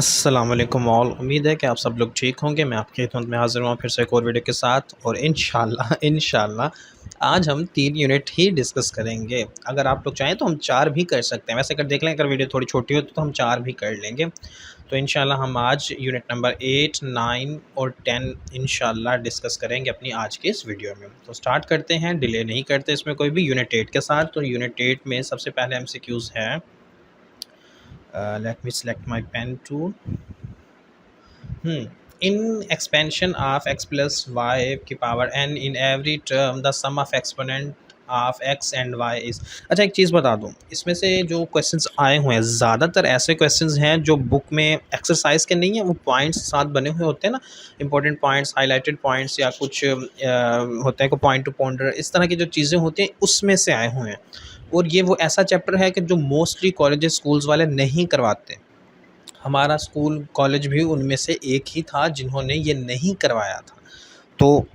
अस्सलाम वालेकुम ऑल। उम्मीद है कि आप सब लोग ठीक होंगे। मैं आपकी खिदमत में हाज़िर हूँ फिर से एक और वीडियो के साथ, और इंशाल्लाह आज हम 3 यूनिट ही डिस्कस करेंगे। अगर आप लोग चाहें तो हम 4 भी कर सकते हैं। वैसे अगर देख लें, अगर वीडियो थोड़ी छोटी हो तो हम 4 भी कर लेंगे। तो इंशाल्लाह हम आज यूनिट नंबर 8, 9 और 10 इंशाल्लाह डिस्कस करेंगे अपनी आज के इस वीडियो में। तो स्टार्ट करते हैं, डिले नहीं करते इसमें कोई भी। यूनिट 8 के साथ, तो यूनिट 8 में सबसे पहले MCQs हैं। Let me select my pen tool. In expansion of x plus y की power n in every term the sum of exponent of x and y is। अच्छा, एक चीज़ बता दूँ, इसमें से जो क्वेश्चंस आए हुए हैं ज़्यादातर ऐसे क्वेश्चंस हैं जो बुक में एक्सरसाइज के नहीं है, वो पॉइंट्स साथ बने हुए होते हैं ना, इंपॉर्टेंट पॉइंट्स, हाईलाइटेड पॉइंट्स, या कुछ होते हैं को पॉइंट टू पॉइंटर, इस तरह की जो चीज़ें होती हैं उसमें से आए हुए हैं। और ये वो ऐसा चैप्टर है कि जो मोस्टली कॉलेजेस स्कूल्स वाले नहीं करवाते। हमारा स्कूल कॉलेज भी उनमें से एक ही था जिन्होंने ये नहीं करवाया था। तो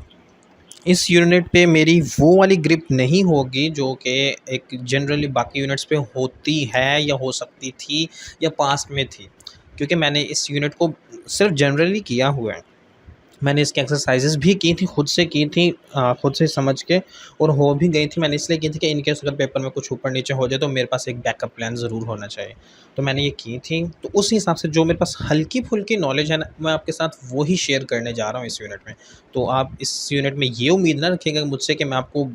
इस यूनिट पे मेरी वो वाली ग्रिप नहीं होगी जो कि एक जनरली बाकी यूनिट्स पे होती है या हो सकती थी या पास्ट में थी, क्योंकि मैंने इस यूनिट को सिर्फ जनरली किया हुआ है। मैंने इसकी एक्सरसाइजेस भी की थी, खुद से की थी, खुद से समझ के, और हो भी गई थी। मैंने इसलिए की थी कि इन केस अगर पेपर में कुछ ऊपर नीचे हो जाए तो मेरे पास एक बैकअप प्लान ज़रूर होना चाहिए। तो मैंने ये की थी, तो उस हिसाब से जो मेरे पास हल्की फुल्की नॉलेज है ना, मैं आपके साथ वो ही शेयर करने जा रहा हूँ इस यूनिट में। तो आप इस यूनिट में ये उम्मीद ना रखिएगा मुझसे कि मैं आपको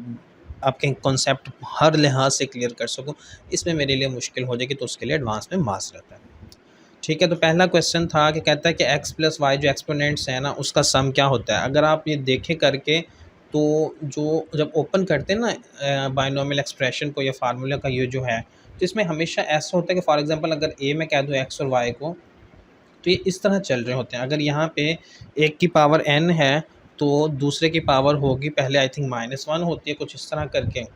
आपके कॉन्सेप्ट हर लिहाज से क्लियर कर सकूँ। इसमें मेरे लिए मुश्किल हो जाएगी, तो उसके लिए एडवांस में माजरत है। ठीक है, तो पहला क्वेश्चन था कि कहता है कि x प्लस वाई जो एक्सपोनेंट्स है ना, उसका सम क्या होता है। अगर आप ये देखें करके, तो जो जब ओपन करते हैं ना बाइनोमियल एक्सप्रेशन को या फार्मूला का ये जो है, तो इसमें हमेशा ऐसा होता है कि फॉर एग्जांपल अगर a में कह दूँ x और y को, तो ये इस तरह चल रहे होते हैं। अगर यहाँ पे एक की पावर n है तो दूसरे की पावर होगी, पहले आई थिंक -1 होती है, कुछ इस तरह करके।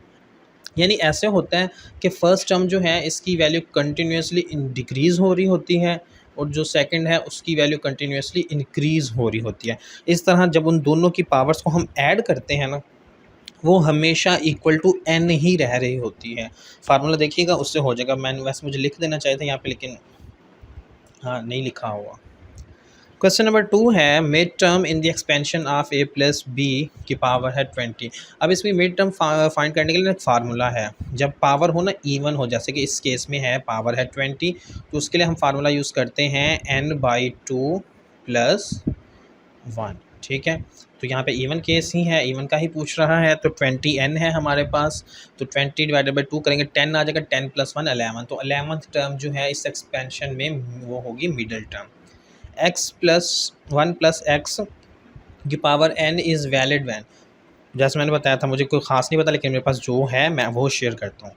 यानी ऐसे होता है कि फ़र्स्ट टर्म जो है इसकी वैल्यू कंटिन्यूसली डिक्रीज़ हो रही होती है, और जो सेकंड है उसकी वैल्यू कंटिन्यूसली इंक्रीज़ हो रही होती है। इस तरह जब उन दोनों की पावर्स को हम ऐड करते हैं ना, वो हमेशा इक्वल टू n ही रह रही होती है। फार्मूला देखिएगा, उससे हो जाएगा। मैंने वैसे मुझे लिख देना चाहिए था यहाँ पे, लेकिन हाँ, नहीं लिखा हुआ। क्वेश्चन नंबर 2 है, mid term in the expansion of a plus b की पावर है 20। अब इसमें मिड टर्म फाइंड करने के लिए एक फार्मूला है। जब पावर हो ना इवन हो, जैसे कि इस केस में है पावर है 20, तो उसके लिए हम फार्मूला यूज़ करते हैं n/2 प्लस 1। ठीक है, तो यहाँ पे इवन केस ही है, इवन का ही पूछ रहा है, तो 20n है हमारे पास, तो 20 डिवाइडेड बाई 2 करेंगे, 10 आ जाएगा, 10 प्लस 1 11। तो 11th टर्म जो है इस एक्सपेंशन में वो होगी middle term. x plus 1 plus x की power n is valid when. जैसे मैंने बताया था, मुझे कोई ख़ास नहीं पता, लेकिन मेरे पास जो है मैं वो शेयर करता हूँ।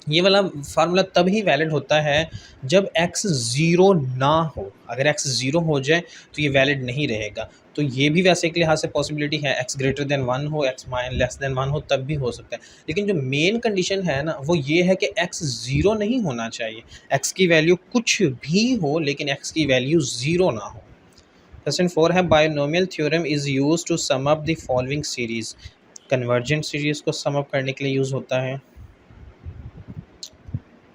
ये वाला फार्मूला तब ही वैलिड होता है जब x ज़ीरो ना हो। अगर x ज़ीरो हो जाए तो ये वैलिड नहीं रहेगा। तो ये भी वैसे एक लिहाज से पॉसिबिलिटी है, x ग्रेटर देन 1 हो, x लेस देन 1 हो, तब भी हो सकता है। लेकिन जो मेन कंडीशन है ना, वो ये है कि x ज़ीरो नहीं होना चाहिए। x की वैल्यू कुछ भी हो, लेकिन x की वैल्यू ज़ीरो ना हो। क्वेश्चन 4 है, binomial theorem is used to sum up the following series. Convergent series को सम अप करने के लिए यूज़ होता है।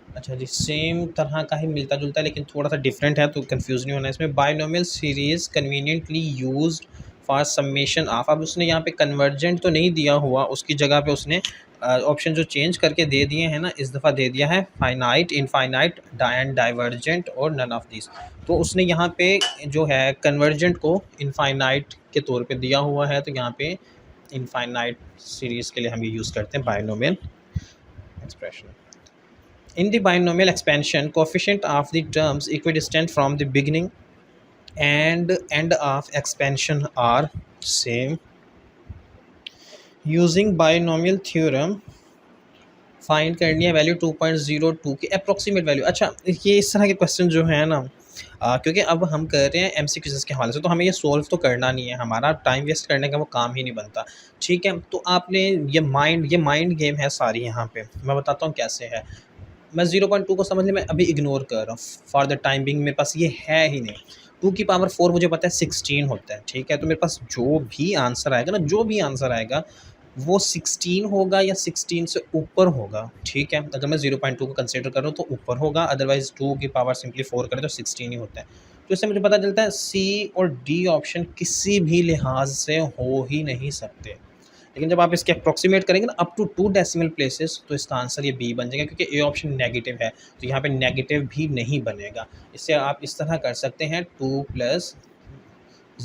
अच्छा जी, सेम तरह का ही मिलता जुलता है, लेकिन थोड़ा सा डिफरेंट है, तो कंफ्यूज नहीं होना इसमें। Binomial series conveniently used for summation of. अब उसने यहाँ पे कन्वर्जेंट तो नहीं दिया हुआ, उसकी जगह पे उसने ऑप्शन जो चेंज करके दे दिए हैं ना, इस दफ़ा दे दिया है फाइनाइट, इनफाइनाइट एंड डाइवर्जेंट और नन ऑफ दिस। तो उसने यहाँ पे जो है कन्वर्जेंट को इनफाइनाइट के तौर पे दिया हुआ है, तो यहाँ पे इनफाइनाइट सीरीज़ के लिए हम ये यूज़ करते हैं binomial expression. In the binomial expansion, coefficient of the terms equidistant from the beginning and end of expansion are same. Using binomial theorem find करनी है वैल्यू 2.02 की अप्रोक्सीमेट वैल्यू। अच्छा, ये इस तरह के क्वेश्चन जो है ना, क्योंकि अब हम कर रहे हैं MCQs के हवाले से, तो हमें ये सोल्व तो करना नहीं है, हमारा टाइम वेस्ट करने का वो काम ही नहीं बनता। ठीक है, तो आपने ये माइंड गेम है सारी। यहाँ पे मैं बताता हूँ कैसे है। मैं 0.2 को समझ लें, मैं अभी इग्नोर कर रहा हूँ फॉर द टाइम बिंग, मेरे पास ये है ही नहीं। 2 की पावर 4 मुझे पता है 16 होता है। ठीक है, तो मेरे पास जो भी आंसर आएगा ना, जो भी आंसर आएगा वो 16 होगा या 16 से ऊपर होगा, ठीक है। अगर मैं 0.2 को कंसिडर कर रहा हूँ तो ऊपर होगा, अदरवाइज़ 2 की पावर सिंपली 4 करें तो 16 ही होता है। तो इससे मुझे पता चलता है सी और डी ऑप्शन किसी भी लिहाज से हो ही नहीं सकते। लेकिन जब आप इसके अप्रॉक्सीमेट करेंगे ना अप टू 2 डेसिमल प्लेसेस, तो इसका आंसर ये बी बन जाएगा, क्योंकि ए ऑप्शन नेगेटिव है, तो यहाँ पे नेगेटिव भी नहीं बनेगा। इससे आप इस तरह कर सकते हैं 2 प्लस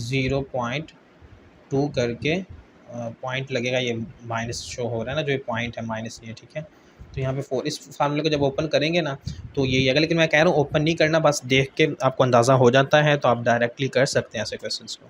0.2 करके पॉइंट लगेगा, ये माइनस शो हो रहा है ना, जो ये पॉइंट है माइनस नहीं है, ठीक है। तो यहाँ पे 4 इस फार्मूले को जब ओपन करेंगे ना तो यही आएगा, लेकिन मैं कह रहा हूँ ओपन नहीं करना, बस देख के आपको अंदाज़ा हो जाता है, तो आप डायरेक्टली कर सकते हैं ऐसे क्वेश्चंस को।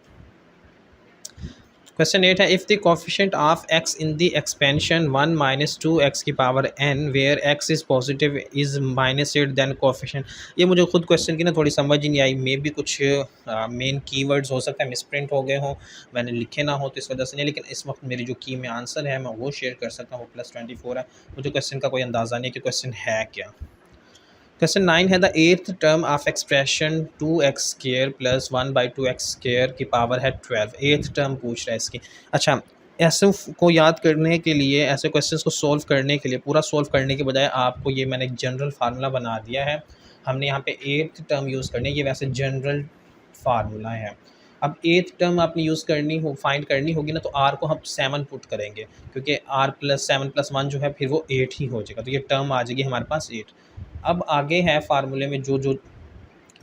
क्वेश्चन 8 है, if the coefficient of x in the expansion 1 minus 2x की power n where x is positive is -8 then coefficient. ये मुझे खुद क्वेश्चन की ना थोड़ी समझ ही नहीं आई, मे भी कुछ मेन कीवर्ड्स हो सकता है मिसप्रिंट हो गए हों, मैंने लिखे ना हो तो इस वजह से नहीं, लेकिन इस वक्त मेरी जो की में आंसर है मैं वो शेयर कर सकता हूँ, वो +24 है। मुझे क्वेश्चन का कोई अंदाज़ा नहीं है कि क्वेश्चन है क्या। क्वेश्चन 9 है, the eighth term of expression 2x square plus 1/2x square की पावर है 12। एट्थ टर्म पूछ रहा है इसकी। अच्छा, ऐसे को याद करने के लिए, ऐसे क्वेश्चंस को सॉल्व करने के लिए, पूरा सॉल्व करने के बजाय आपको ये मैंने एक जनरल फार्मूला बना दिया है। हमने यहाँ पे एट्थ टर्म यूज़ करनी है, ये वैसे जनरल फार्मूला है। अब एट्थ टर्म आपने यूज़ करनी हो, फाइंड करनी होगी ना, तो r को हम 7 पुट करेंगे, क्योंकि r + 7 + 1 जो है फिर वो 8 ही हो जाएगा, तो ये टर्म आ जाएगी हमारे पास 8। अब आगे है फार्मूले में जो जो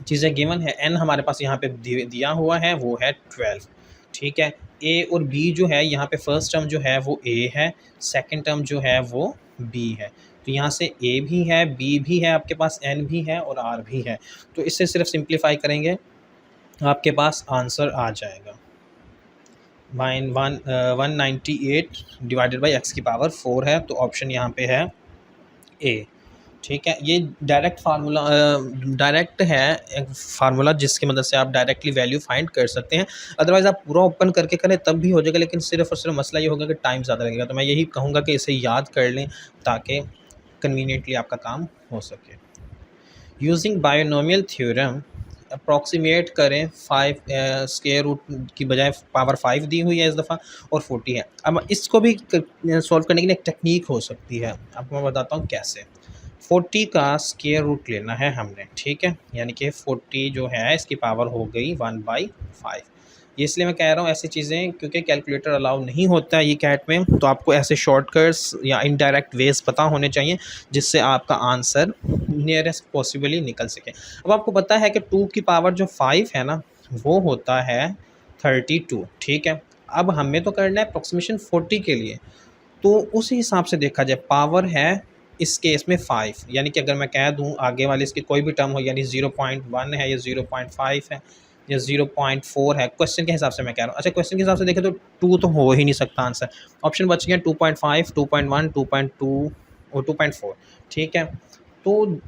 चीज़ें गिवन है, n हमारे पास यहाँ पे दिया हुआ है वो है 12, ठीक है। a और b जो है यहाँ पे फर्स्ट टर्म जो है वो a है, सेकंड टर्म जो है वो b है, तो यहाँ से a भी है, b भी है, आपके पास n भी है और r भी है। तो इससे सिर्फ सिंप्लीफाई करेंगे आपके पास आंसर आ जाएगा 198 डिवाइडेड बाई x की पावर 4 है, तो ऑप्शन यहाँ पे है a, ठीक है। ये डायरेक्ट फार्मूला डायरेक्ट है एक फार्मूला, जिसकी मदद से आप डायरेक्टली वैल्यू फाइंड कर सकते हैं। अदरवाइज़ आप पूरा ओपन करके करें तब भी हो जाएगा, लेकिन सिर्फ और सिर्फ मसला ये होगा कि टाइम ज़्यादा लगेगा। तो मैं यही कहूँगा कि इसे याद कर लें ताकि कन्वीनियंटली आपका काम हो सके। यूजिंग बायोनोमियल थ्योरम अप्रॉक्सीमेट करें 5 स्क्वायर रूट की बजाय पावर 5 दी हुई है इस दफ़ा और 40 है। अब इसको भी सॉल्व करने के लिए एक टेक्निक हो सकती है, आपको मैं बताता हूँ कैसे। 40 का स्क्वायर रूट लेना है हमने, ठीक है, यानी कि 40 जो है इसकी पावर हो गई 1/5। ये इसलिए मैं कह रहा हूँ ऐसी चीज़ें, क्योंकि कैलकुलेटर अलाउ नहीं होता है ये कैट में, तो आपको ऐसे शॉर्टकट्स या इनडायरेक्ट वेज पता होने चाहिए जिससे आपका आंसर नियरेस्ट पॉसिबली निकल सके। अब आपको पता है कि 2 की पावर जो 5 है ना वो होता है 32, ठीक है। अब हमें तो करना है अप्रॉक्सीमेशन 40 के लिए, तो उसी हिसाब से देखा जाए पावर है इस केस में 5, यानी कि अगर मैं कह दूं आगे वाले इसकी कोई भी टर्म हो, यानी 0.1 है या 0.5 है या 0.4 है, क्वेश्चन के हिसाब से मैं कह रहा हूँ। अच्छा, क्वेश्चन के हिसाब से देखें तो 2 तो हो ही नहीं सकता आंसर। ऑप्शन बच गया 2.5, 2.1, 2.2 और 2.4, ठीक है। तो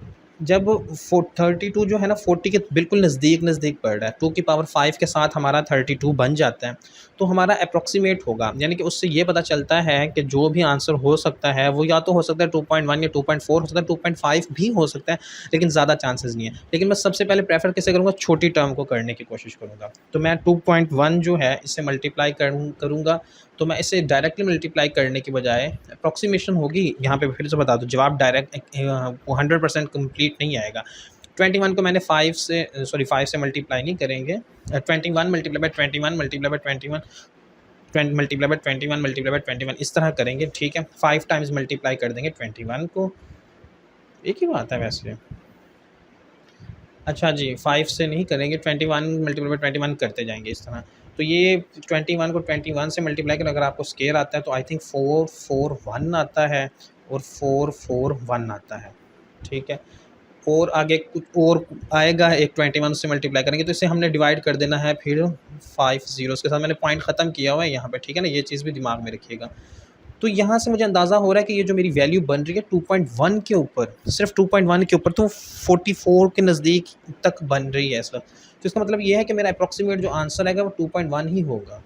जब 32 जो है ना 40 के बिल्कुल नज़दीक पड़ रहा है, 2 की पावर 5 के साथ हमारा 32 बन जाता है, तो हमारा अप्रॉक्सीमेट होगा, यानी कि उससे ये पता चलता है कि जो भी आंसर हो सकता है वो या तो हो सकता है 2.1 या 2.4 हो सकता है, 2.5 भी हो सकता है, लेकिन ज़्यादा चांसेस नहीं है। लेकिन मैं सबसे पहले प्रेफर कैसे करूँगा, छोटी टर्म को करने की कोशिश करूँगा। तो मैं 2.1 जो है इससे मल्टीप्लाई करूँगा, तो मैं इसे डायरेक्टली मल्टीप्लाई करने की बजाय अप्रॉक्सीमेशन होगी। यहाँ पे फिर से बता दूँ, जवाब डायरेक्ट 100% कंप्लीट नहीं आएगा। 21 को मैंने 5 से मल्टीप्लाई नहीं करेंगे, 21 multiply by 21 multiply by 21 multiply by 21 multiply by 21 इस तरह करेंगे, ठीक है। 5 टाइम्स मल्टीप्लाई कर देंगे 21 को, एक ही बात है वैसे। अच्छा जी, 5 से नहीं करेंगे, 21 मल्टीप्लाई बाय 21 करते जाएंगे इस तरह। तो ये 21 को 21 से मल्टीप्लाई करें, अगर आपको स्केयर आता है तो आई थिंक 441 आता है और 441 आता है, ठीक है। और आगे कुछ और आएगा, एक 21 से मल्टीप्लाई करेंगे, तो इसे हमने डिवाइड कर देना है फिर 5 ज़ीरोज़ के साथ। मैंने पॉइंट ख़त्म किया हुआ है यहाँ पे, ठीक है ना, ये चीज़ भी दिमाग में रखिएगा। तो यहाँ से मुझे अंदाज़ा हो रहा है कि ये जो मेरी वैल्यू बन रही है 2.1 के ऊपर, सिर्फ 2.1 के ऊपर, तो 44 के नज़दीक तक बन रही है इस वक्त। तो इसका मतलब ये है कि मेरा अप्रॉक्सीमेट जो आंसर आएगा वो 2.1 ही होगा।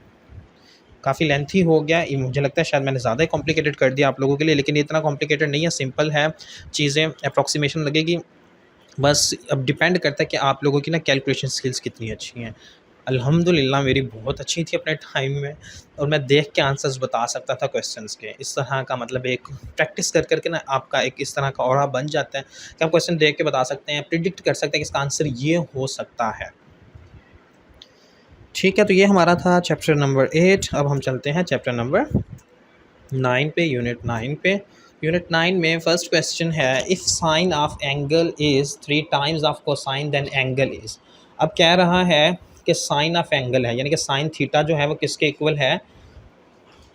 काफ़ी लेंथी हो गया, ये मुझे लगता है शायद मैंने ज़्यादा ही कॉम्प्लिकेटेड कर दिया आप लोगों के लिए, लेकिन ये इतना कॉम्प्लिकेटेड नहीं है, सिंपल है चीज़ें, अप्रॉक्सीमेशन लगेगी। बस अब डिपेंड करता है कि आप लोगों की ना कैलकुलेशन स्किल्स कितनी अच्छी हैं। अल्हम्दुलिल्लाह मेरी बहुत अच्छी थी अपने टाइम में, और मैं देख के आंसर्स बता सकता था क्वेश्चंस के। इस तरह का मतलब एक प्रैक्टिस कर के ना आपका एक इस तरह का ऑरा बन जाता है कि हम क्वेश्चन देख के बता सकते हैं, प्रिडिक्ट कर सकते हैं कि इसका आंसर ये हो सकता है। ठीक है, तो ये हमारा था चैप्टर नंबर 8। अब हम चलते हैं चैप्टर नंबर 9 पे, यूनिट 9 पे। यूनिट 9 में फर्स्ट क्वेश्चन है, if sine of angle is 3 times of cosine then angle is. अब कह रहा है कि साइन ऑफ एंगल है, यानी कि साइन थीटा जो है वो किसके इक्वल है,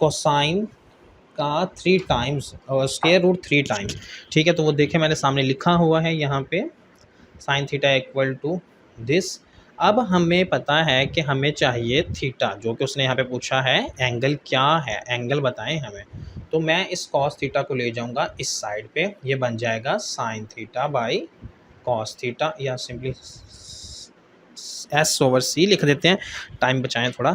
कोसाइन का 3 टाइम्स और स्क्वायर रूट 3 टाइम्स। ठीक है, तो वो देखें मैंने सामने लिखा हुआ है यहाँ पे sine theta equal to this. अब हमें पता है कि हमें चाहिए थीटा, जो कि उसने यहाँ पे पूछा है एंगल क्या है, एंगल बताएं हमें। तो मैं इस कॉस थीटा को ले जाऊँगा इस साइड पे, ये बन जाएगा sine theta by cos theta, या सिंपली एस ओवर सी लिख देते हैं, टाइम बचाएं थोड़ा।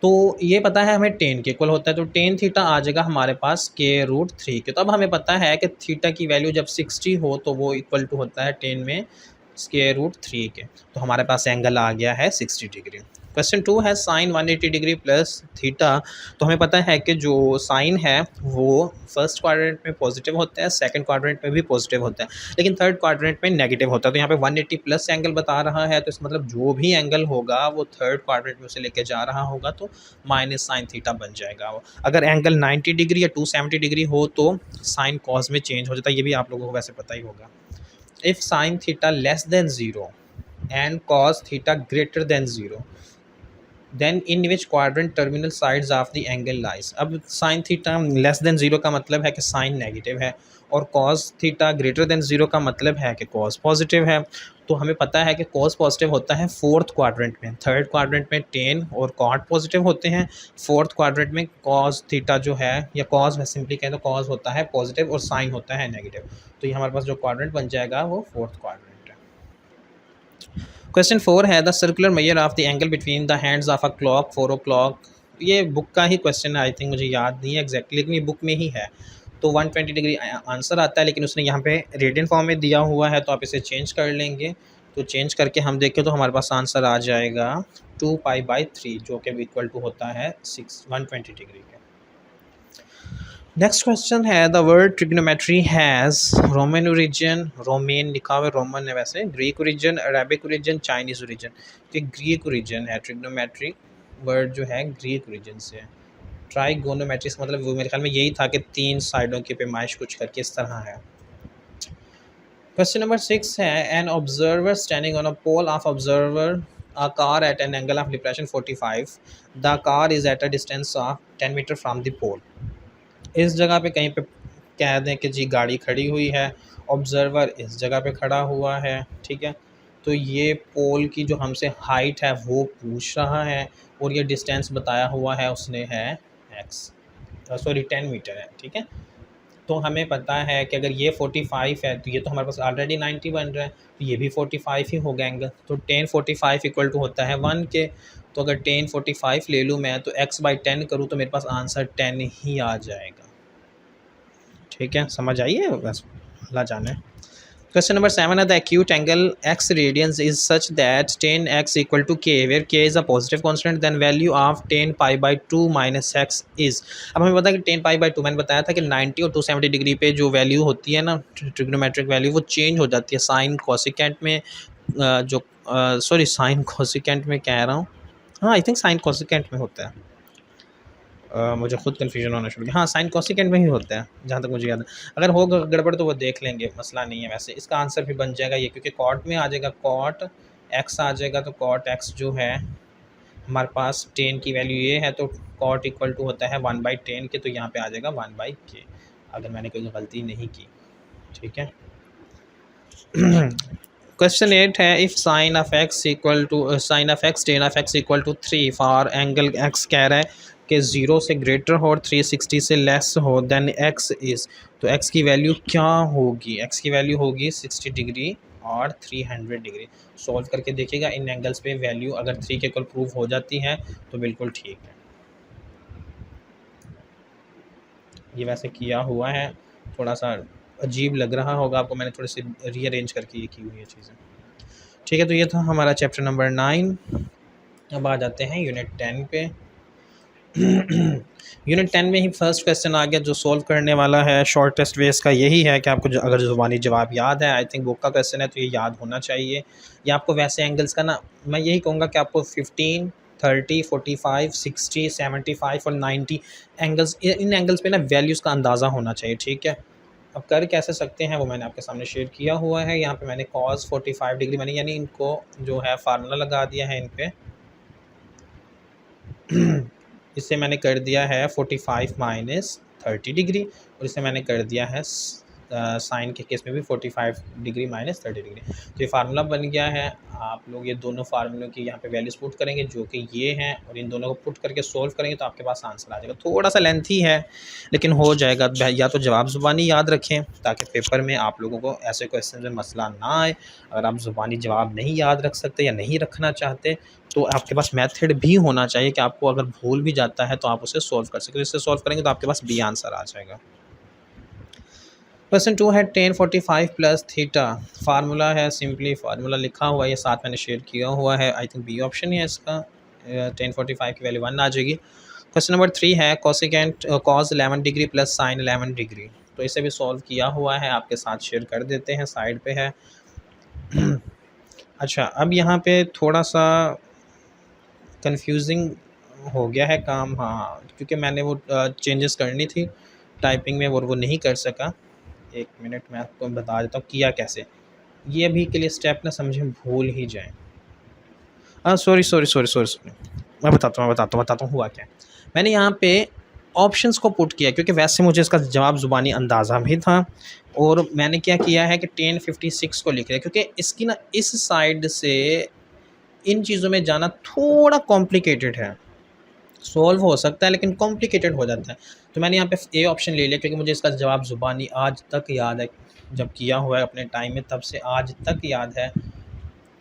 तो ये पता है हमें टेन के इक्वल होता है, तो टेन थीटा आ जाएगा हमारे पास के रूट 3 के। तो अब हमें पता है कि थीटा की वैल्यू जब 60 हो तो वो इक्वल टू होता है टेन में स्क्वायर रूट 3 के। तो हमारे पास एंगल आ गया है 60 डिग्री। क्वेश्चन 2 है साइन 180 डिग्री प्लस थीटा। तो हमें पता है कि जो साइन है वो फर्स्ट क्वाड्रेंट में पॉजिटिव होता है, सेकंड क्वाड्रेंट में भी पॉजिटिव होता है, लेकिन थर्ड क्वाड्रेंट में नेगेटिव होता है। तो यहाँ पे 180 प्लस एंगल बता रहा है, तो इसका मतलब जो भी एंगल होगा वो थर्ड क्वाड्रेंट में उसे लेके जा रहा होगा, तो माइनस साइन थीटा बन जाएगा वो। अगर एंगल 90 डिग्री या 270 डिग्री हो तो साइन कॉस में चेंज हो जाता है, ये भी आप लोगों को वैसे पता ही होगा। If sine theta less than 0 and cos theta greater than 0, then in which quadrant terminal sides of the angle lies. अब साइन थीटा लेस देन 0 का मतलब है कि साइन नेगेटिव है, और कॉस थीटा ग्रेटर देन 0 का मतलब है कि कॉस पॉजिटिव है। तो हमें पता है कि कॉस पॉजिटिव होता है फोर्थ क्वाड्रेंट में, थर्ड क्वाड्रेंट में टेन और कॉट पॉजिटिव होते हैं, फोर्थ क्वाड्रेंट में कॉस थीटा जो है, या कॉस में सिंपली कहें तो कॉस होता है पॉजिटिव और साइन होता है नेगेटिव। तो ये हमारे पास जो क्वाड्रेंट बन जाएगा वो फोर्थ क्वाड्रेंट है। क्वेश्चन 4 है the circular measure of the angle between the hands of a clock 4 o'clock। ये बुक का ही क्वेश्चन है, आई थिंक, मुझे याद नहीं है एग्जैक्टली, लेकिन ये बुक में ही है। तो 120 डिग्री आंसर आता है, लेकिन उसने यहाँ पे रेडियन फॉर्म में दिया हुआ है, तो आप इसे चेंज कर लेंगे। तो चेंज करके हम देखें तो हमारे पास आंसर आ जाएगा 2π/3, जो कि इक्वल टू होता है 120 डिग्री के। नेक्स्ट क्वेश्चन है the word trigonometry has Roman origin, Roman लिखा हुआ है, रोमन है वैसे, Greek origin, Arabic origin, Chinese origin. तो ग्रीक ओरिजिन है, ट्रिग्नोमेट्री वर्ड जो है ग्रीक ओरिजिन से है। ट्राइगोनोमेट्री का मतलब वो मेरे ख्याल में यही था कि 3 साइडों की पैमाइश कुछ करके इस तरह है। क्वेश्चन नंबर 6 है an observer standing on a pole of observer a car at an angle of depression 45, the car is at a distance of 10 metre from the pole। इस जगह पे कहीं पे कह दें कि जी गाड़ी खड़ी हुई है, ऑब्जर्वर इस जगह पे खड़ा हुआ है, ठीक है। तो ये पोल की जो हमसे हाइट है वो पूछ रहा है, और ये डिस्टेंस बताया हुआ है उसने है एक्स, सॉरी 10 मीटर है, ठीक है। तो हमें पता है कि अगर ये 45 है तो ये तो हमारे पास ऑलरेडी 90 बन रहा है, तो ये भी 45 ही होगा एंगल। तो 10 45 इक्वल टू होता है 1 के। तो अगर 10 45 ले लूँ मैं, तो x/10 करूँ तो मेरे पास आंसर 10 ही आ जाएगा। ठीक है, समझ आइए, बस अल्लाह जाने। क्वेश्चन नंबर 7 है the acute angle x radians is such that 10x equal to k where k is a positive constant then value of 10π/2 minus x is. अब हमें पता है कि 10π/2 मैंने बताया था कि 90 और 270 डिग्री पे जो वैल्यू होती है ना, ट्रिग्नोमेट्रिक वैल्यू, वो चेंज हो जाती है साइन कोसिकेंट में, जो सॉरी साइन कोसिकेंट में कह रहा हूँ, हाँ आई थिंक साइन कोसिकेंट में होता है। मुझे खुद कन्फ्यूजन होना शुरू किया, हाँ साइन कोसिकेंट में ही होता है जहाँ तक मुझे याद है। अगर होगा गड़बड़ तो वो देख लेंगे, मसला नहीं है। वैसे इसका आंसर भी बन जाएगा ये, क्योंकि कॉट में आ जाएगा, कॉट एक्स आ जाएगा, तो कॉट एक्स जो है हमारे पास 10 की वैल्यू ये है, तो कॉट इक्वल टू होता है 1/10 के, तो यहाँ पे आ जाएगा 1/k, अगर मैंने कोई गलती नहीं की। ठीक है। क्वेश्चन 8 है if sine of x equal to sine of x tan of x equal to 3 for angle x कह रहा है कि 0 से ग्रेटर हो और 360 से लेस हो, देन एक्स इज़। तो एक्स की वैल्यू क्या होगी, एक्स की वैल्यू होगी 60 डिग्री और 300 डिग्री। सॉल्व करके देखिएगा, इन एंगल्स पे वैल्यू अगर 3 के इक्वल प्रूव हो जाती है तो बिल्कुल ठीक है। ये वैसे किया हुआ है, थोड़ा सा अजीब लग रहा होगा आपको, मैंने थोड़ी सी रीअरेंज करके ये की हुई है चीज़ें। ठीक है, तो ये था हमारा चैप्टर नंबर 9। अब आ जाते हैं यूनिट 10 पे। यूनिट 10 में ही फर्स्ट क्वेश्चन आ गया जो सॉल्व करने वाला है शॉर्टेस्ट वेज का यही है कि आपको अगर ज़ुबानी जवाब याद है, आई थिंक बुक का क्वेश्चन है तो ये याद होना चाहिए। या आपको वैसे एंगल्स का ना, मैं यही कहूँगा कि आपको 15, 30, 45, 60, 75 और 90 एंगल्स, इन एंगल्स पे ना वैल्यूज़ का अंदाज़ा होना चाहिए, ठीक है। अब कर कैसे सकते हैं वो मैंने आपके सामने शेयर किया हुआ है। यहाँ पे मैंने कॉस 45 डिग्री मैंने यानी इनको जो है फार्मूला लगा दिया है इन पे। इससे मैंने कर दिया है 45 माइनस 30 डिग्री, और इसे मैंने कर दिया है साइन के केस में भी 45 डिग्री माइनस 30 डिग्री। तो ये फार्मूला बन गया है। आप लोग ये दोनों फार्मूलों की यहाँ पे वैल्यूज पुट करेंगे जो कि ये हैं, और इन दोनों को पुट करके सोल्व करेंगे तो आपके पास आंसर आ जाएगा। थोड़ा सा लेंथी है लेकिन हो जाएगा। या तो जवाब ज़ुबानी याद रखें ताकि पेपर में आप लोगों को ऐसे क्वेश्चन में मसला ना आए। अगर आप ज़ुबानी जवाब नहीं याद रख सकते या नहीं रखना चाहते तो आपके पास मेथड भी होना चाहिए कि आपको अगर भूल भी जाता है तो आप उसे सॉल्व कर सकें। इससे सॉल्व करेंगे तो आपके पास बी आंसर आ जाएगा। क्वेश्चन 2 है tan 45 प्लस थीटा। फार्मूला है, सिंपली फार्मूला लिखा हुआ है, ये साथ मैंने शेयर किया हुआ है। आई थिंक बी ऑप्शन है इसका। tan 45 की वैल्यू 1 आ जाएगी। क्वेश्चन नंबर 3 है cosecant cos 11 degree plus sign 11 degree. तो इसे भी सॉल्व किया हुआ है, आपके साथ शेयर कर देते हैं, साइड पे है। अच्छा, अब यहाँ पे थोड़ा सा कंफ्यूजिंग हो गया है काम, हाँ, क्योंकि मैंने वो चेंजेस करनी थी टाइपिंग में और वो नहीं कर सका। एक मिनट मैं आपको बता देता हूँ किया कैसे। ये अभी के लिए स्टेप ना समझें, भूल ही जाएं। हाँ, sorry sorry sorry sorry sorry, मैं बताता हूँ हुआ क्या। मैंने यहाँ पे ऑप्शंस को पुट किया क्योंकि वैसे मुझे इसका जवाब ज़ुबानी अंदाज़ा भी था, और मैंने क्या किया है कि 1056 को लिख लिया क्योंकि इसकी ना इस साइड से इन चीज़ों में जाना थोड़ा कॉम्प्लिकेटेड है। सॉल्व हो सकता है लेकिन कॉम्प्लिकेटेड हो जाता है। तो मैंने यहाँ पे ए ऑप्शन ले लिया क्योंकि मुझे इसका जवाब ज़ुबानी आज तक याद है, जब किया हुआ है अपने टाइम में तब से आज तक याद है।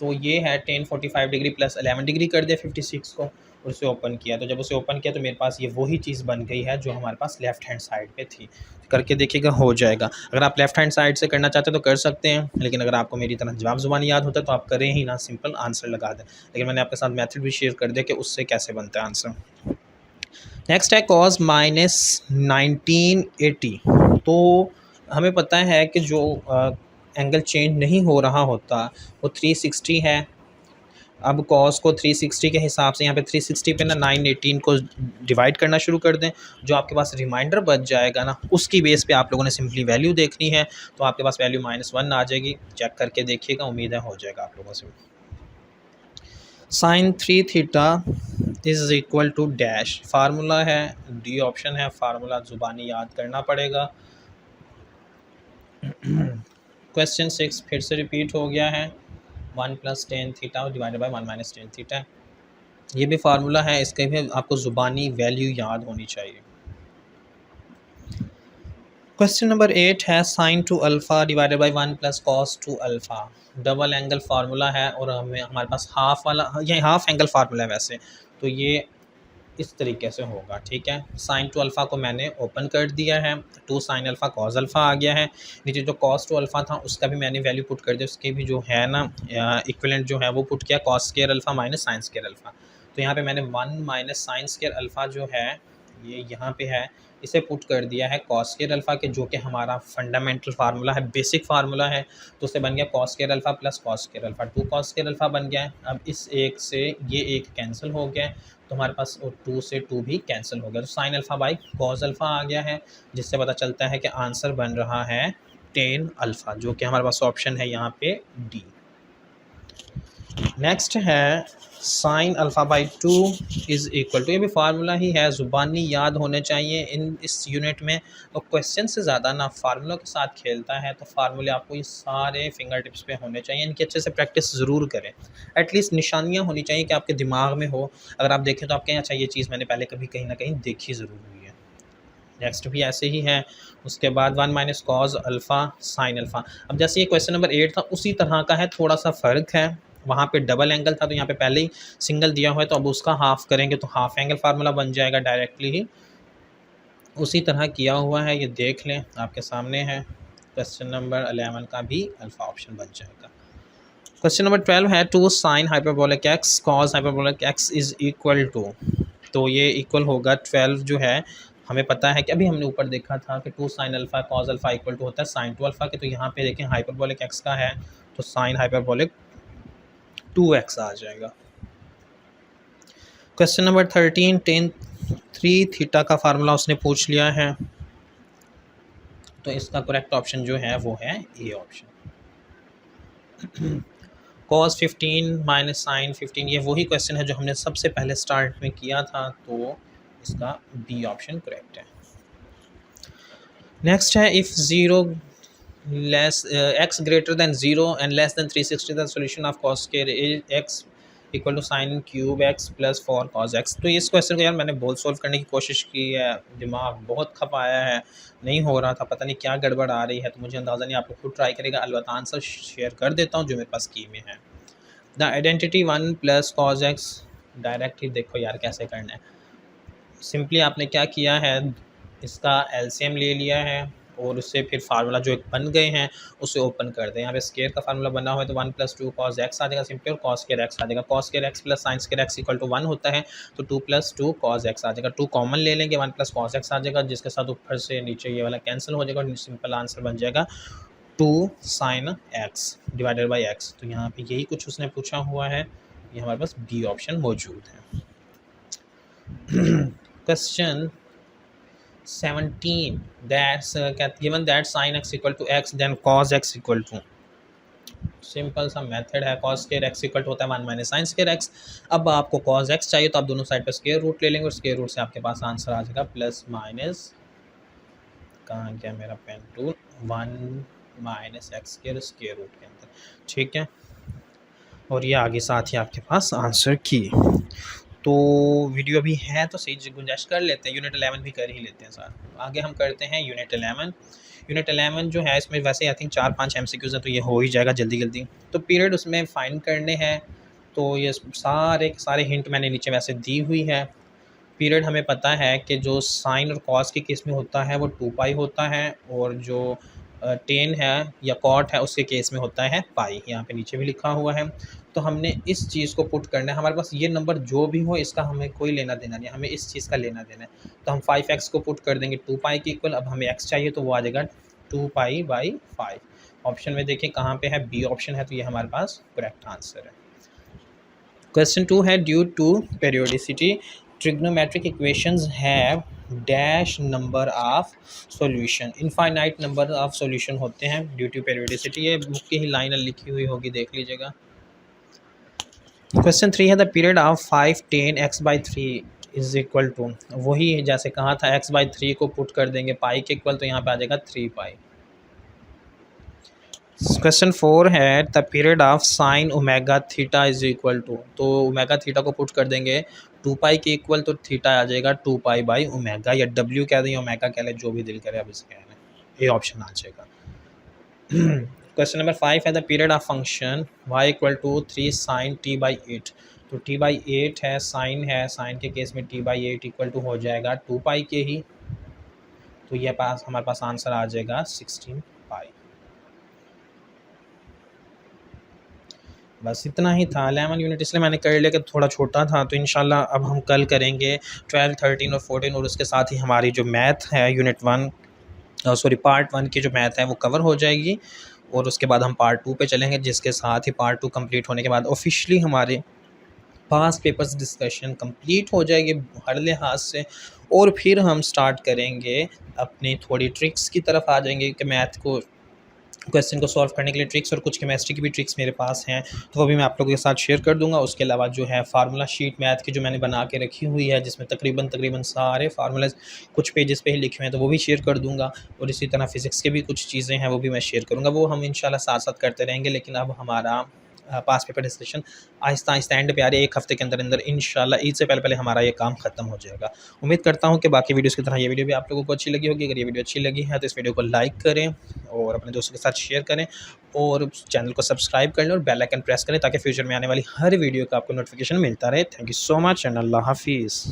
तो ये है 1045 डिग्री प्लस 11 डिग्री कर दिया 56 को, और उसे ओपन किया। तो जब उसे ओपन किया तो मेरे पास ये वही चीज़ बन गई है जो हमारे पास लेफ़्ट हैंड साइड पे थी। करके देखिएगा, हो जाएगा। अगर आप लेफ़्ट हैंड साइड से करना चाहते हैं तो कर सकते हैं, लेकिन अगर आपको मेरी तरह जवाब ज़ुबानी याद होता है तो आप करें ही ना, सिंपल आंसर लगा दें। लेकिन मैंने आपके साथ मेथड भी शेयर कर दिया कि उससे कैसे बनता है आंसर। नेक्स्ट है कॉस माइनस 1980। तो हमें पता है कि जो एंगल चेंज नहीं हो रहा होता वो 360 है। अब कॉस को 360 के हिसाब से यहाँ पे 360 पे ना 918 को डिवाइड करना शुरू कर दें। जो आपके पास रिमाइंडर बच जाएगा ना उसकी बेस पे आप लोगों ने सिंपली वैल्यू देखनी है। तो आपके पास वैल्यू -1 आ जाएगी। चेक करके देखिएगा, उम्मीद है हो जाएगा आप लोगों से। Sine 3 theta is equal to dash. Formula है, डी ऑप्शन है, फार्मूला ज़ुबानी याद करना पड़ेगा। क्वेश्चन 6 फिर से रिपीट हो गया है। 1 + tan theta divided by 1 - tan theta. ये भी फार्मूला है, इसके भी आपको ज़ुबानी वैल्यू याद होनी चाहिए। क्वेश्चन नंबर 8 है sine 2 alpha divided by 1 + cos 2 alpha. Double angle formula है और हमारे पास हाफ वाला, ये हाफ एंगल फार्मूला है वैसे तो ये इस तरीके से होगा, ठीक है। साइन 2 अल्फ़ा को मैंने ओपन कर दिया है, 2 साइन अल्फ़ा कॉस अल्फ़ा आ गया है। नीचे जो cos 2 अल्फ़ा था उसका भी मैंने वैल्यू पुट कर दिया, उसके भी जो है ना इक्विवेलेंट जो है वो पुट किया, cos square alpha minus sine square alpha. तो यहाँ पे मैंने 1 माइनस साइन स्क्वायर अल्फ़ा जो है ये यहाँ पे है, इसे पुट कर दिया है cos स्क्वायर अल्फ़ा के, जो कि हमारा फंडामेंटल फार्मूला है, बेसिक फार्मूला है। तो उससे बन गया cos square alpha plus cos square alpha, 2 cos square alpha बन गया है। अब इस एक से ये एक कैंसिल हो गया है तो हमारे पास 2 से 2 भी कैंसिल हो गया, तो sine alpha by cos alpha आ गया है, जिससे पता चलता है कि आंसर बन रहा है टेन अल्फ़ा, जो कि हमारे पास ऑप्शन है यहाँ पे डी। नेक्स्ट है sine alpha by 2 is equal to, ये भी फार्मूला ही है, ज़ुबानी याद होने चाहिए इस यूनिट में। और क्वेश्चन से ज़्यादा ना फार्मूला के साथ खेलता है, तो फार्मूले आपको ये सारे फिंगर टिप्स पे होने चाहिए, इनकी अच्छे से प्रैक्टिस ज़रूर करें। एटलीस्ट निशानियाँ होनी चाहिए कि आपके दिमाग में हो। अगर आप देखें तो आप कहें अच्छा ये चीज़ मैंने पहले कभी कहीं ना कहीं देखी ज़रूर हुई है। नेक्स्ट भी ऐसे ही है। उसके बाद 1 minus cos alpha sine alpha. अब जैसे ये क्वेश्चन नंबर 8 था उसी तरह का है, थोड़ा सा फ़र्क है। वहाँ पे डबल एंगल था तो यहाँ पे पहले ही सिंगल दिया हुआ है, तो अब उसका हाफ करेंगे तो हाफ एंगल फार्मूला बन जाएगा डायरेक्टली ही। उसी तरह किया हुआ है, ये देख लें आपके सामने है। क्वेश्चन नंबर 11 का भी अल्फ़ा ऑप्शन बन जाएगा। क्वेश्चन नंबर 12 है two sine hyperbolic x cos hyperbolic x is equal to, तो ये इक्वल होगा 12 जो है हमें पता है कि अभी हमने ऊपर देखा था कि two sine alpha cos alpha equal to होता है साइन टू अल्फा के, तो यहाँ पे देखें हाइपरबोलिक एक्स का है तो साइन हाइपरबोलिक 2x आ जाएगा। क्वेश्चन नंबर 13 टेन 3 थीटा का फार्मूला उसने पूछ लिया है, तो इसका करेक्ट ऑप्शन जो है वो है A option. cos 15 minus sine 15 ये वही क्वेश्चन है जो हमने सबसे पहले स्टार्ट में किया था, तो इसका बी ऑप्शन करेक्ट है। नेक्स्ट है if zero less x greater than 0 and less than 360 the solution of cos square x equal to sine cube x plus 4 cos x. तो इस क्वेश्चन को यार मैंने बहुत सॉल्व करने की कोशिश की है, दिमाग बहुत खपाया है, नहीं हो रहा था, पता नहीं क्या गड़बड़ आ रही है, तो मुझे अंदाज़ा नहीं, आप लोग खुद ट्राई करेगा। अलबत्ता आंसर शेयर कर देता हूँ जो मेरे पास की में है। The identity 1 plus cos x, direct ही देखो यार कैसे करना है। सिंपली आपने क्या किया है, इसका एलसीएम ले लिया है और उससे फिर फार्मूला जो एक बन गए हैं उसे ओपन कर दें। यहाँ पे स्केयर का फार्मूला बना हुआ है तो 1 + 2 cos x आ जाएगा सिंपली, और cos स्केयर x आ जाएगा। cos square x plus sine square x equal to 1 होता है, तो 2 + 2 cos x आ जाएगा। 2 कॉमन ले लेंगे, 1 + cos x आ जाएगा, जिसके साथ ऊपर से नीचे ये वाला कैंसिल हो जाएगा और सिंपल आंसर बन जाएगा 2 sin x divided by x। तो यहाँ पे यही कुछ उसने पूछा हुआ है, ये हमारे पास बी ऑप्शन मौजूद है। Question 17 that's given that sin x equal to x then cos x equal to, simple सा मेथड है, cos स्क्वायर x इक्वल होता है 1 माइनस साइन स्क्वायर x। अब आपको cos x चाहिए तो आप दोनों साइड पर स्क्वायर रूट ले लेंगे और स्क्वायर रूट से आपके पास आंसर आ जाएगा प्लस माइनस, कहाँ गया मेरा pen tool, 1 minus x square root के अंदर, ठीक है। और ये आगे साथ ही आपके पास आंसर की। तो वीडियो अभी है तो सही गुंजाइश कर लेते हैं, यूनिट 11 भी कर ही लेते हैं सर। आगे हम करते हैं यूनिट 11। यूनिट 11 जो है इसमें वैसे आई थिंक 4-5 MCQs हैं, तो ये हो ही जाएगा जल्दी जल्दी। तो पीरियड उसमें फाइंड करने हैं, तो ये सारे हिंट मैंने नीचे वैसे दी हुई है। पीरियड हमें पता है कि जो साइन और कॉस के केस में होता है वो 2 पाई होता है, और जो टेन है या कॉट है उसके केस में होता है पाई, यहाँ पे नीचे भी लिखा हुआ है। तो हमने इस चीज़ को पुट करना है, हमारे पास ये नंबर जो भी हो इसका हमें कोई लेना देना नहीं, हमें इस चीज़ का लेना देना है। तो हम 5x को पुट कर देंगे 2 पाई के इक्वल, अब हमें x चाहिए तो वो आ जाएगा 2 पाई/5। ऑप्शन में देखिए कहाँ पे है, बी ऑप्शन है, तो ये हमारे पास करेक्ट आंसर है। क्वेश्चन 2 है due to periodicity trigonometric equations have dash number of solution, infinite number of solution होते हैं ड्यू टू पेरियोडिसिटी। ये बुक की ही लाइन लिखी हुई होगी, देख लीजिएगा। क्वेश्चन 3 है the period of 5 10 x/3 is equal to, वही जैसे कहा था x/3 को पुट कर देंगे पाई के इक्वल, तो यहाँ पे आ जाएगा 3 पाई। क्वेश्चन 4 है the period of sine omega theta is equal to, तो ओमेगा थीटा को पुट कर देंगे 2 पाई के इक्वल, तो थीटा आ जाएगा 2 पाई/ओमेगा, या W कह दें या ओमेगा कह लें, जो भी दिल करे अब इसे कहना है, ये ऑप्शन आ जाएगा। क्वेश्चन नंबर 5 है the period of function y equal to 3 sine t/8, तो t/8 है, साइन के केस में t/8 इक्वल टू हो जाएगा 2 पाई के ही, तो ये हमारे पास आंसर आ जाएगा 16 पाई। बस इतना ही था 11 यूनिट, इसलिए मैंने कर लिया कि थोड़ा छोटा था, तो इंशाल्लाह अब हम कल करेंगे 12 13 और 14, और उसके साथ ही हमारी जो मैथ है यूनिट 1 पार्ट 1 की जो मैथ है वो कवर हो जाएगी, और उसके बाद हम पार्ट 2 पे चलेंगे, जिसके साथ ही पार्ट 2 कंप्लीट होने के बाद ऑफिशियली हमारे पास पेपर्स डिस्कशन कंप्लीट हो जाएगी हर लिहाज से, और फिर हम स्टार्ट करेंगे अपनी थोड़ी ट्रिक्स की तरफ आ जाएंगे कि मैथ को क्वेश्चन को सॉल्व करने के लिए ट्रिक्स, और कुछ केमिस्ट्री की भी ट्रिक्स मेरे पास हैं, तो वो भी मैं आप लोगों के साथ शेयर कर दूंगा। उसके अलावा जो है फार्मूला शीट मैथ की जो मैंने बना के रखी हुई है, जिसमें तकरीबन सारे फार्मूलाज कुछ पेजेस पे ही लिखे हुए हैं, तो वो भी शेयर कर दूंगा। और इसी तरह फिज़िक्स के भी कुछ चीज़ें हैं वो भी मैं शेयर करूँगा, वो हम इंशाल्लाह साथ साथ करते रहेंगे। लेकिन अब हमारा पास paper discussion Aahista Aahista and पे आ रही है, 1 हफ्ते के अंदर अंदर इंशाल्लाह ईद से पहले पहले हमारा ये काम खत्म हो जाएगा। उम्मीद करता हूँ कि बाकी वीडियोस की तरह ये वीडियो भी आप लोगों को अच्छी लगी होगी। अगर ये वीडियो अच्छी लगी है तो इस वीडियो को लाइक करें और अपने दोस्तों के साथ शेयर करें, और चैनल को सब्सक्राइब कर लें और बेल आइकन प्रेस करें, ताकि फ्यूचर में आने वाली हर वीडियो का आपको नोटिफिकेशन मिलता रहे। Thank you so much and अल्लाह हाफिज़।